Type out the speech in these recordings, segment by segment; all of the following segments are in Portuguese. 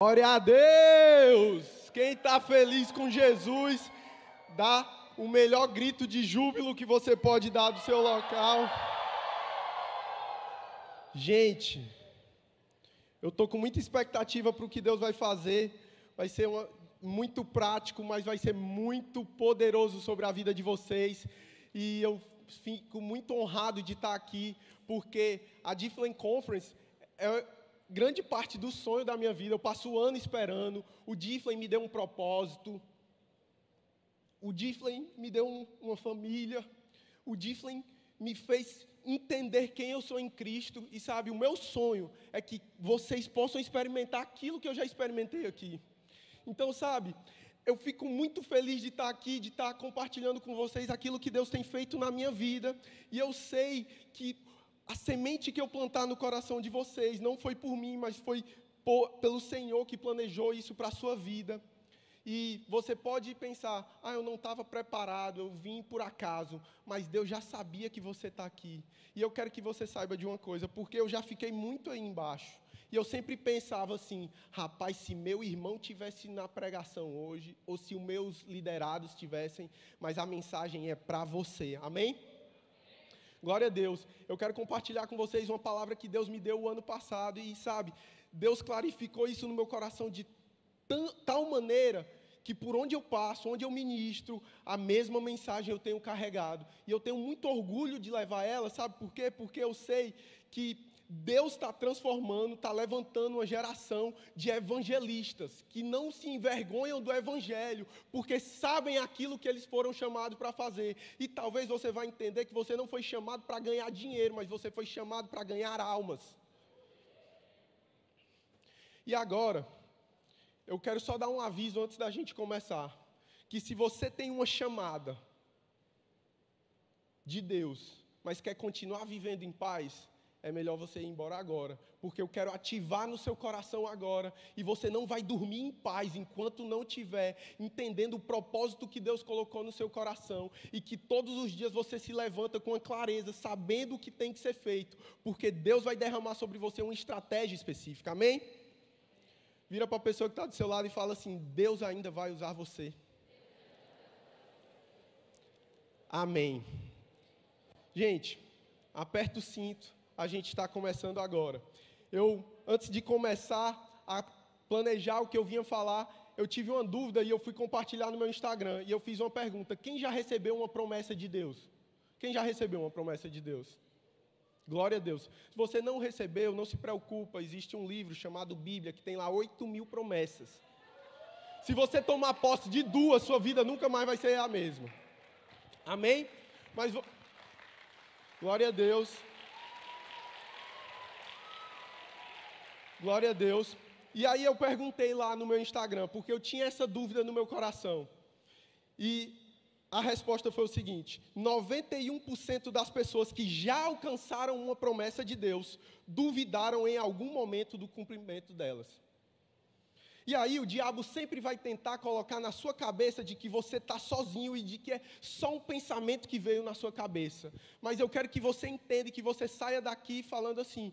Glória a Deus! Quem está feliz com Jesus, dá o melhor grito de júbilo que você pode dar do seu local. Gente, eu estou com muita expectativa para o que Deus vai fazer. Vai ser muito prático, mas vai ser muito poderoso sobre a vida de vocês. E eu fico muito honrado de estar aqui, porque a Difflin Conference é grande parte do sonho da minha vida. Eu passo o ano esperando. O Difflin me deu um propósito. O Difflin me deu uma família. O Difflin me fez entender quem eu sou em Cristo. E sabe, o meu sonho é que vocês possam experimentar aquilo que eu já experimentei aqui. Então, sabe, eu fico muito feliz de estar aqui, de estar compartilhando com vocês aquilo que Deus tem feito na minha vida. E eu sei que a semente que eu plantar no coração de vocês não foi por mim, mas foi pelo Senhor que planejou isso para a sua vida. E você pode pensar, eu não estava preparado, eu vim por acaso, mas Deus já sabia que você está aqui. E eu quero que você saiba de uma coisa, porque eu já fiquei muito aí embaixo. E eu sempre pensava assim, rapaz, se meu irmão tivesse na pregação hoje, ou se os meus liderados tivessem, mas a mensagem é para você, amém? Glória a Deus. Eu quero compartilhar com vocês uma palavra que Deus me deu o ano passado. E sabe, Deus clarificou isso no meu coração de tal maneira que por onde eu passo, onde eu ministro, a mesma mensagem eu tenho carregado. E eu tenho muito orgulho de levar ela, sabe por quê? Porque eu sei que Deus está transformando, está levantando uma geração de evangelistas que não se envergonham do evangelho, porque sabem aquilo que eles foram chamados para fazer. E talvez você vai entender que você não foi chamado para ganhar dinheiro, mas você foi chamado para ganhar almas. E agora, eu quero só dar um aviso antes da gente começar, que se você tem uma chamada de Deus, mas quer continuar vivendo em paz, é melhor você ir embora agora, porque eu quero ativar no seu coração agora, e você não vai dormir em paz enquanto não estiver entendendo o propósito que Deus colocou no seu coração, e que todos os dias você se levanta com a clareza, sabendo o que tem que ser feito, porque Deus vai derramar sobre você uma estratégia específica, amém? Vira para a pessoa que está do seu lado e fala assim, Deus ainda vai usar você. Amém. Gente, aperta o cinto. A gente está começando agora. Antes de começar a planejar o que eu vinha falar, eu tive uma dúvida e eu fui compartilhar no meu Instagram. E eu fiz uma pergunta, quem já recebeu uma promessa de Deus? Quem já recebeu uma promessa de Deus? Glória a Deus. Se você não recebeu, não se preocupa, existe um livro chamado Bíblia, que tem lá 8.000 promessas. Se você tomar posse de 2, sua vida nunca mais vai ser a mesma. Amém? Glória a Deus. Glória a Deus. E aí eu perguntei lá no meu Instagram, porque eu tinha essa dúvida no meu coração. E a resposta foi o seguinte, 91% das pessoas que já alcançaram uma promessa de Deus, duvidaram em algum momento do cumprimento delas. E aí o diabo sempre vai tentar colocar na sua cabeça de que você está sozinho e de que é só um pensamento que veio na sua cabeça. Mas eu quero que você entenda e que você saia daqui falando assim,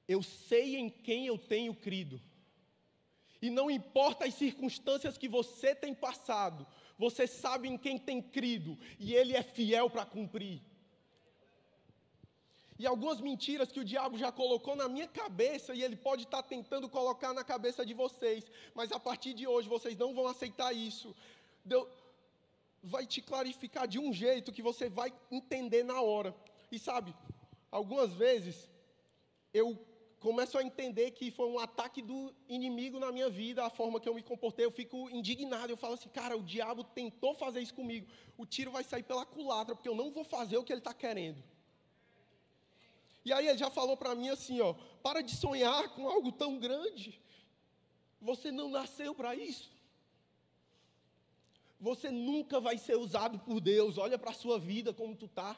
eu sei em quem eu tenho crido. E não importa as circunstâncias que você tem passado, você sabe em quem tem crido. E Ele é fiel para cumprir. E algumas mentiras que o diabo já colocou na minha cabeça, e ele pode estar tentando colocar na cabeça de vocês. Mas a partir de hoje, vocês não vão aceitar isso. Deus vai te clarificar de um jeito que você vai entender na hora. E sabe, algumas vezes, eu começo a entender que foi um ataque do inimigo na minha vida, a forma que eu me comportei, eu fico indignado, eu falo assim, cara, o diabo tentou fazer isso comigo, o tiro vai sair pela culatra, porque eu não vou fazer o que ele está querendo. E aí ele já falou para mim assim, para de sonhar com algo tão grande, você não nasceu para isso, você nunca vai ser usado por Deus, olha para a sua vida como tu está.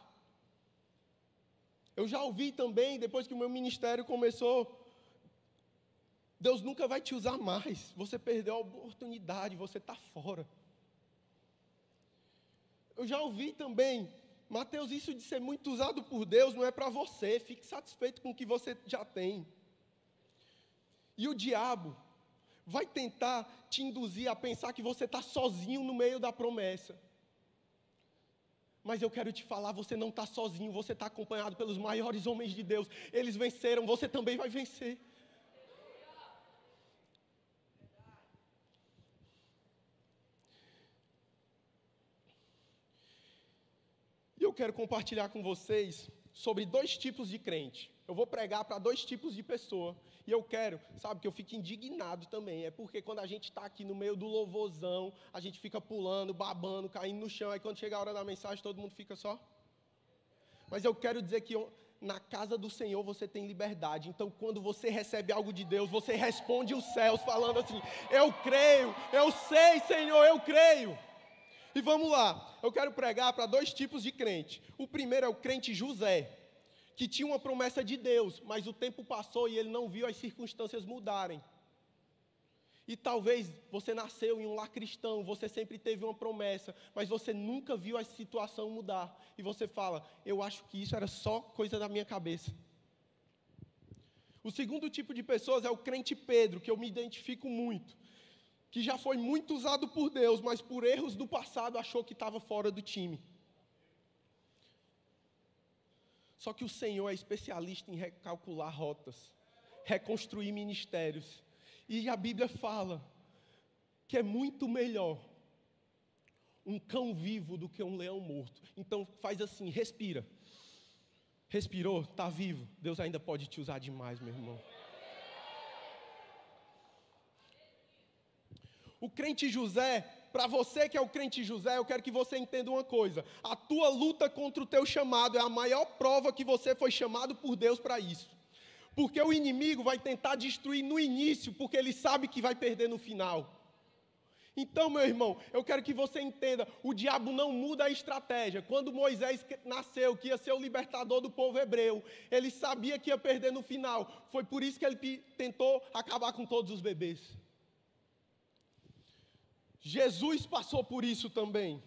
Eu já ouvi também, depois que o meu ministério começou, Deus nunca vai te usar mais. Você perdeu a oportunidade, você está fora. Eu já ouvi também, Mateus, isso de ser muito usado por Deus não é para você, fique satisfeito com o que você já tem. E o diabo vai tentar te induzir a pensar que você está sozinho no meio da promessa. Mas eu quero te falar, você não está sozinho, você está acompanhado pelos maiores homens de Deus. Eles venceram, você também vai vencer. E eu quero compartilhar com vocês sobre 2 tipos de crente. Eu vou pregar para 2 tipos de pessoa. E eu quero, sabe, que eu fique indignado também. É porque quando a gente está aqui no meio do louvorzão, a gente fica pulando, babando, caindo no chão. Aí quando chega a hora da mensagem, todo mundo fica só. Mas eu quero dizer que na casa do Senhor você tem liberdade. Então quando você recebe algo de Deus, você responde os céus falando assim: eu creio, eu sei, Senhor, eu creio. E vamos lá, eu quero pregar para 2 tipos de crente. O primeiro é o crente José, que tinha uma promessa de Deus, mas o tempo passou e ele não viu as circunstâncias mudarem. E talvez você nasceu em um lar cristão, você sempre teve uma promessa, mas você nunca viu a situação mudar. E você fala: eu acho que isso era só coisa da minha cabeça. O segundo tipo de pessoas é o crente Pedro, que eu me identifico muito, que já foi muito usado por Deus, mas por erros do passado achou que estava fora do time. Só que o Senhor é especialista em recalcular rotas, reconstruir ministérios. E a Bíblia fala que é muito melhor um cão vivo do que um leão morto. Então faz assim, respira. Respirou, está vivo. Deus ainda pode te usar demais, meu irmão. O crente José, para você que é o crente José, eu quero que você entenda uma coisa. A tua luta contra o teu chamado é a maior prova que você foi chamado por Deus para isso. Porque o inimigo vai tentar destruir no início, porque ele sabe que vai perder no final. Então, meu irmão, eu quero que você entenda, o diabo não muda a estratégia. Quando Moisés nasceu, que ia ser o libertador do povo hebreu, ele sabia que ia perder no final. Foi por isso que ele tentou acabar com todos os bebês. Jesus passou por isso também.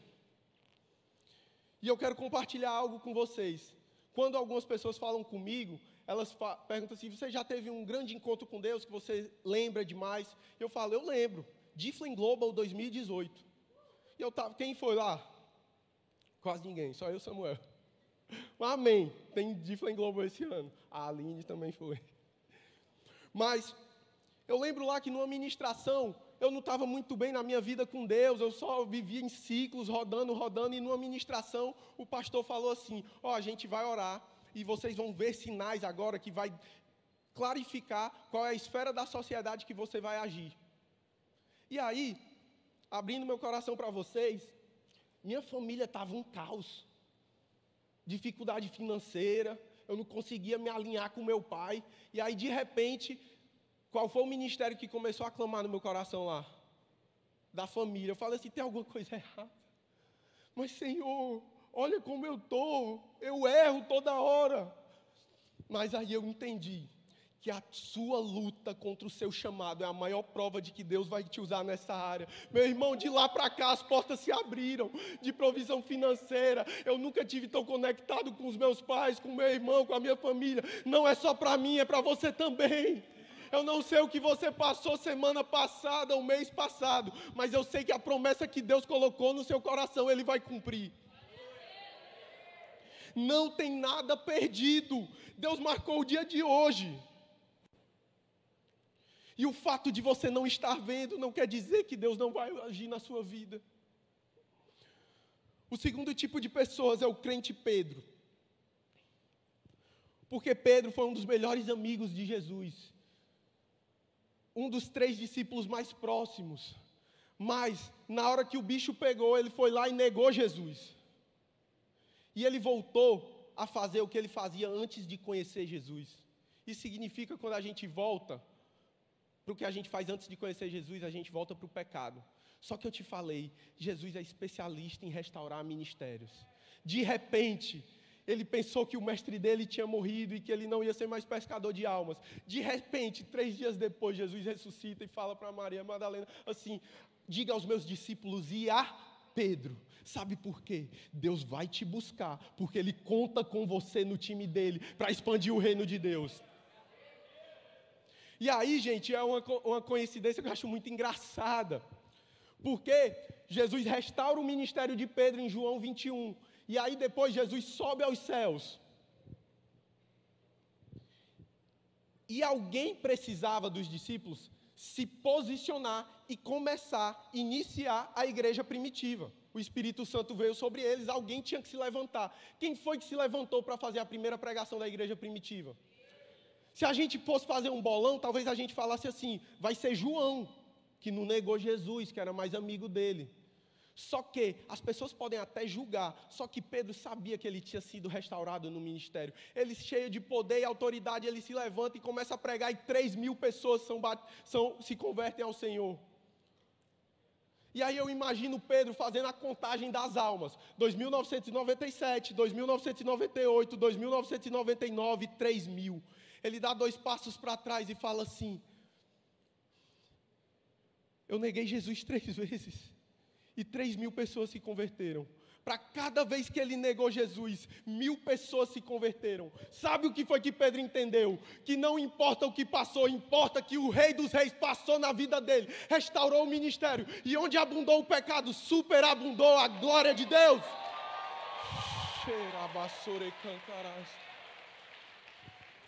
E eu quero compartilhar algo com vocês. Quando algumas pessoas falam comigo, elas perguntam assim: você já teve um grande encontro com Deus que você lembra demais? Eu falo: eu lembro. Difflin Global 2018. E eu tava, quem foi lá? Quase ninguém, só eu e Samuel. Amém. Tem Difflin Global esse ano. A Aline também foi. Mas eu lembro lá que numa ministração, eu não estava muito bem na minha vida com Deus, eu só vivia em ciclos, rodando, e numa ministração, o pastor falou assim: a gente vai orar, e vocês vão ver sinais agora que vai clarificar qual é a esfera da sociedade que você vai agir. E aí, abrindo meu coração para vocês, minha família estava um caos, dificuldade financeira, eu não conseguia me alinhar com meu pai, e aí de repente, qual foi o ministério que começou a clamar no meu coração lá? Da família. Eu falei assim: tem alguma coisa errada? Mas Senhor, olha como eu estou, eu erro toda hora. Mas aí eu entendi que a sua luta contra o seu chamado é a maior prova de que Deus vai te usar nessa área. Meu irmão, de lá para cá as portas se abriram, de provisão financeira. Eu nunca tive tão conectado com os meus pais, com meu irmão, com a minha família. Não é só para mim, é para você também. Eu não sei o que você passou semana passada, ou mês passado, mas eu sei que a promessa que Deus colocou no seu coração, Ele vai cumprir. Não tem nada perdido. Deus marcou o dia de hoje. E o fato de você não estar vendo não quer dizer que Deus não vai agir na sua vida. O segundo tipo de pessoas é o crente Pedro. Porque Pedro foi um dos melhores amigos de Jesus. Um dos 3 discípulos mais próximos. Mas, na hora que o bicho pegou, ele foi lá e negou Jesus. E ele voltou a fazer o que ele fazia antes de conhecer Jesus. Isso significa, quando a gente volta para o que a gente faz antes de conhecer Jesus, a gente volta para o pecado. Só que eu te falei, Jesus é especialista em restaurar ministérios. De repente, ele pensou que o mestre dele tinha morrido e que ele não ia ser mais pescador de almas. De repente, 3 dias depois, Jesus ressuscita e fala para Maria Madalena assim: diga aos meus discípulos e a Pedro. Sabe por quê? Deus vai te buscar, porque Ele conta com você no time dele para expandir o reino de Deus. E aí, gente, é uma coincidência que eu acho muito engraçada. Porque Jesus restaura o ministério de Pedro em João 21. E aí depois Jesus sobe aos céus. E alguém precisava dos discípulos se posicionar e iniciar a igreja primitiva. O Espírito Santo veio sobre eles, alguém tinha que se levantar. Quem foi que se levantou para fazer a primeira pregação da igreja primitiva? Se a gente fosse fazer um bolão, talvez a gente falasse assim, vai ser João, que não negou Jesus, que era mais amigo dele. Só que as pessoas podem até julgar, só que Pedro sabia que ele tinha sido restaurado no ministério. Ele, cheio de poder e autoridade, ele se levanta e começa a pregar e 3.000 pessoas se convertem ao Senhor. E aí eu imagino Pedro fazendo a contagem das almas. 2.997, 2.998, 2.999, 3.000. Ele dá 2 passos para trás e fala assim, eu neguei Jesus 3 vezes. E 3.000 pessoas se converteram. Para cada vez que ele negou Jesus, 1.000 pessoas se converteram. Sabe o que foi que Pedro entendeu? Que não importa o que passou, importa que o Rei dos Reis passou na vida dele, restaurou o ministério. E onde abundou o pecado, superabundou a glória de Deus.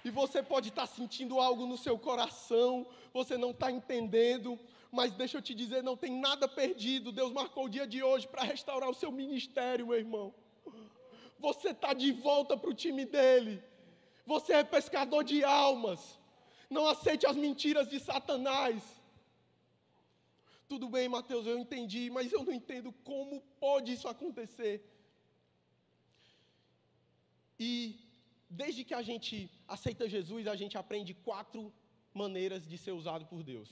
E você pode estar sentindo algo no seu coração, você não está entendendo, mas deixa eu te dizer, não tem nada perdido. Deus marcou o dia de hoje para restaurar o seu ministério, meu irmão. Você está de volta para o time dele. Você é pescador de almas. Não aceite as mentiras de Satanás. Tudo bem, Mateus, eu entendi, mas eu não entendo como pode isso acontecer. E desde que a gente aceita Jesus, a gente aprende 4 maneiras de ser usado por Deus.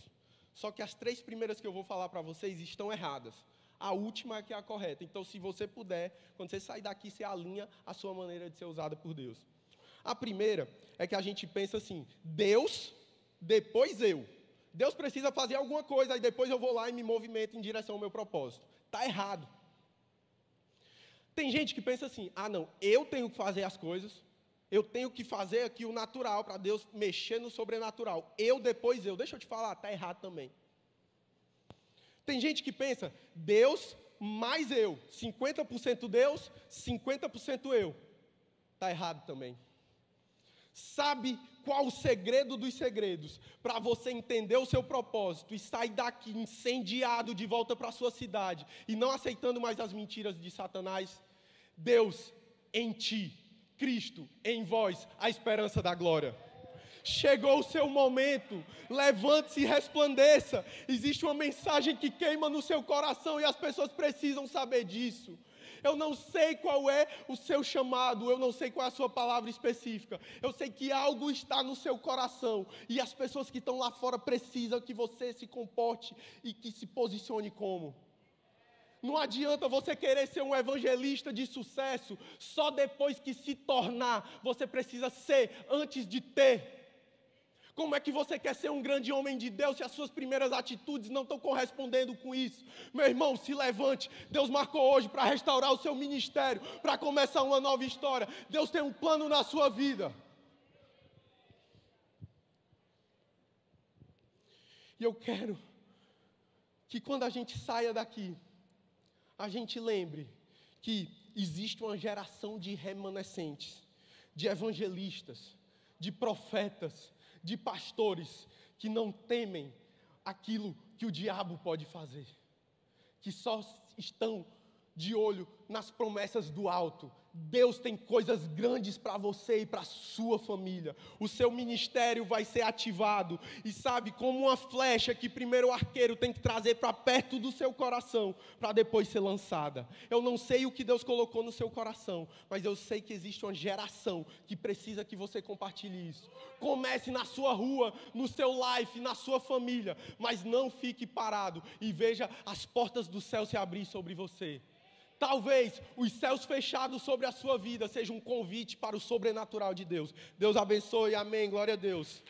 Só que as 3 primeiras que eu vou falar para vocês estão erradas. A última é que é a correta. Então, se você puder, quando você sair daqui, você alinha a sua maneira de ser usada por Deus. A primeira é que a gente pensa assim, Deus, depois eu. Deus precisa fazer alguma coisa, aí depois eu vou lá e me movimento em direção ao meu propósito. Está errado. Tem gente que pensa assim, não, eu tenho que fazer as coisas, eu tenho que fazer aqui o natural para Deus mexer no sobrenatural. Eu, depois eu. Deixa eu te falar, está errado também. Tem gente que pensa, Deus mais eu. 50% Deus, 50% eu. Está errado também. Sabe qual o segredo dos segredos? Para você entender o seu propósito e sair daqui incendiado de volta para a sua cidade e não aceitando mais as mentiras de Satanás? Deus em ti. Cristo em vós, a esperança da glória. Chegou o seu momento, levante-se e resplandeça. Existe uma mensagem que queima no seu coração e as pessoas precisam saber disso. Eu não sei qual é o seu chamado, eu não sei qual é a sua palavra específica. Eu sei que algo está no seu coração e as pessoas que estão lá fora precisam que você se comporte e que se posicione como. Não adianta você querer ser um evangelista de sucesso, só depois que se tornar, você precisa ser antes de ter. Como é que você quer ser um grande homem de Deus se as suas primeiras atitudes não estão correspondendo com isso? Meu irmão, se levante. Deus marcou hoje para restaurar o seu ministério, para começar uma nova história. Deus tem um plano na sua vida. E eu quero que quando a gente saia daqui, a gente lembre que existe uma geração de remanescentes, de evangelistas, de profetas, de pastores, que não temem aquilo que o diabo pode fazer, que só estão de olho nas promessas do alto. Deus tem coisas grandes para você e para a sua família. O seu ministério vai ser ativado. E sabe, como uma flecha que primeiro o arqueiro tem que trazer para perto do seu coração, para depois ser lançada. Eu não sei o que Deus colocou no seu coração, mas eu sei que existe uma geração que precisa que você compartilhe isso. Comece na sua rua, no seu life, na sua família, mas não fique parado e veja as portas do céu se abrir sobre você. Talvez os céus fechados sobre a sua vida sejam um convite para o sobrenatural de Deus. Deus abençoe, amém, glória a Deus.